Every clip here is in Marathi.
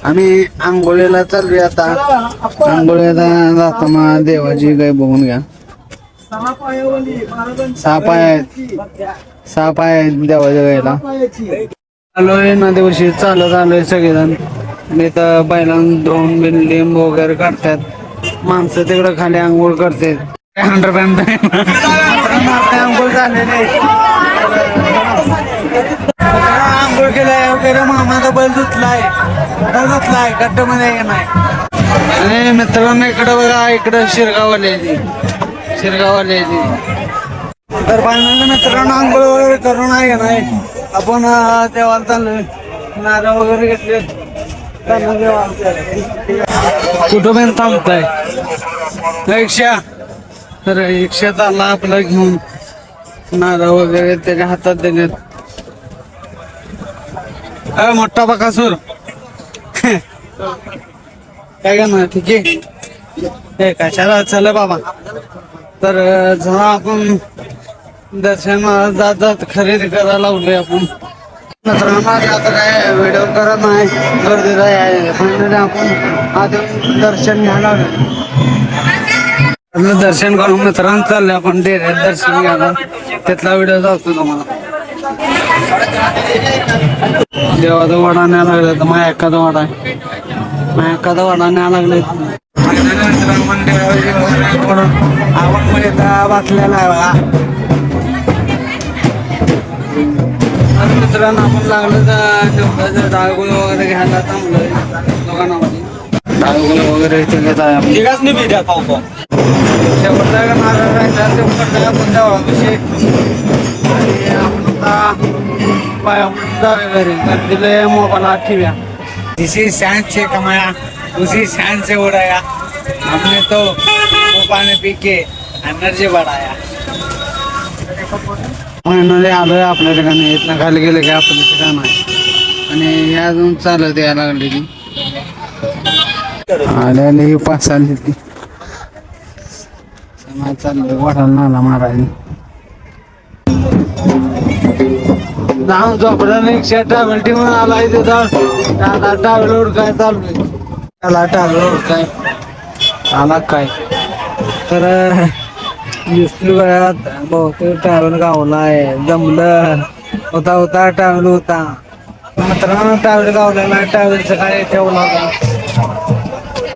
आम्ही आंघोळीला चाललोय आता. आंघोळीला जाताना देवाची गाय बघून घ्या. सहा पाय आहेत. सहा पाय आहेत देवाच्या गायला. आलोय नदीवर्षी चालत आलोय सगळेजण. मी तर बैलांना धुवून बिन लिंब वगैरे काढतात. माणसं तिकडं खाली आंघोळ करतात. 100 आंघोळ झालेले. आंघोळ केलाय वगैरे मामाचा बैल धुतलाय गड्ड्यामध्ये नाही. आणि मित्रांनो इकडं बघा, इकडं शिरगाववाले तर बायनांना मित्रांनो आंघोळ वगैरे करून आहे नाही. आपण देवाला चाललोय. नारळ वगैरे घेतले. कुठं पण थांबताय रिक्षा. तर रिक्षा चालला आपला घेऊन. नारळ वगैरे त्याच्या हातात देण्यात. मोठा बकासूर काय करणार. ठीक आहे कशाला चल बाबा. तर जरा आपण दर्शन जात खरेदी करायला लावलोय आपण. आता काय व्हिडिओ करत नाही, गर्दीचा आहे पण आपण आधी दर्शन घ्यायला लागलो. दर्शन करून मित्रांनो चाललंय आपण डेऱ्यात दर्शन घ्यायला. त्यातला व्हिडिओ जातो तुम्हाला. देवाचा वडा न्याय लागला तर माझ्या एखादा वडा आहे. माझ्या एखादा वडा न्याय लागलाय. आपण मध्ये वाचलेला आहे बघा. मित्रांनो आपण लागलं तर डाळगुळ वगैरे घ्यायला थांबलोय दुकानामध्ये. डाळगुळ वगैरे इथे घेत आहे. शेवटचा का नारळ राहायचा शेवटचा आपण देवाविषयी. आणि आपण आता पाया जावे घरी. गर्दीला मोबाईल हात ठेवूया. इसी शान से कमाया उसी शान से उड़ाया. हमने तो वो पानी पी के एनर्जी बढ़ाया. फायनली आलोय आपल्या ठिकाणी. इथनं खाली गेले की आपलं ठिकाण आहे. आणि हे अजून चालत यायला लागली ती आल्याने ही पाच आली ती चाललं वाटायला नाला मारायला. जाऊन झोपडा रिक्षा ट्रॅव्हल टीम आलाय तिथं. ट्रॅव्हल काय चालू आहे. त्याला ट्रॅव्हल काय आला काय तर दिसली वेळात बहुतेक ट्रॅव्हल गावला आहे. जमलं होता ट्रॅव्हल होता. मित्रांनो ट्रॅव्हल गावलेला आहे. ट्रॅव्हलचं काय ठेवला होता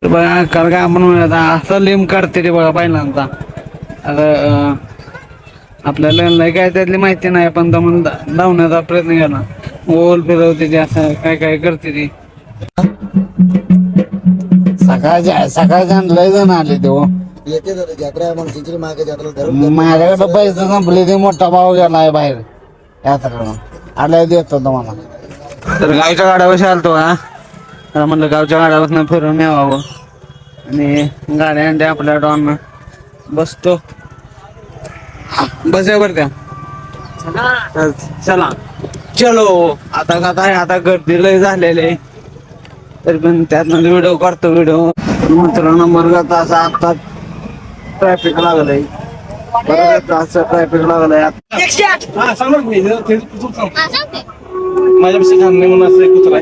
बघा. कारण काय आपण म्हणत असं लिंब काढते ते बघा पहिल्यांदा. आता आपल्याला काय त्यातली माहिती नाही पण म्हणून धावण्याचा प्रयत्न केला. गोल फिरवते ते असं काय काय करते ती. सकाळच्या लय जण आले ते. माझ्याकडे पैसे संपले ते मोठा भाव गेलाय बाहेर यात्रा आलाय देतो तुम्हाला. तर गावच्या गाड्यावर आलतो का म्हणलं गावच्या गाड्यावर फिरून यावं. आणि गाड्या आणल्या आपल्या डॉन बसतो. बस बर त्या चला चलो. आता गर्दी लय झालेले तरी पण त्यातनं व्हिडिओ करतो. व्हिडिओ मित्रांनो बरं तास आता ट्रॅफिक लागलंय. बरं तास ट्रॅफिक लागलंय. माझ्यापेक्षा छान नाही म्हणून असं कुत्रा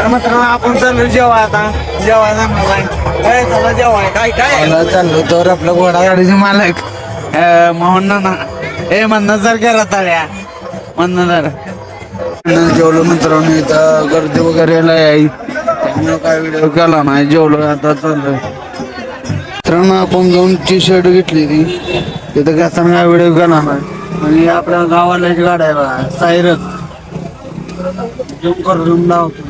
मित्रांनो आपण चाललो जेव्हा आता जेव्हा जेव्हा काय काय चाललो तर आपलं घोडा गाडीचे मालक मोहन हे म्हणणं जर करा ताळ्या म्हणणं जेवलो मित्रांनो. इथं गर्दी वगैरे लय त्यामुळे काय व्हिडिओ केला नाही. जेवलो आता चाललोय. मित्रांनो आपण जाऊन टी शर्ट घेतली ती तिथं घेताना काय व्हिडिओ केला नाही. आणि आपल्या गावाला गाड्या आहे बघा सायरत जूम करून लावतो.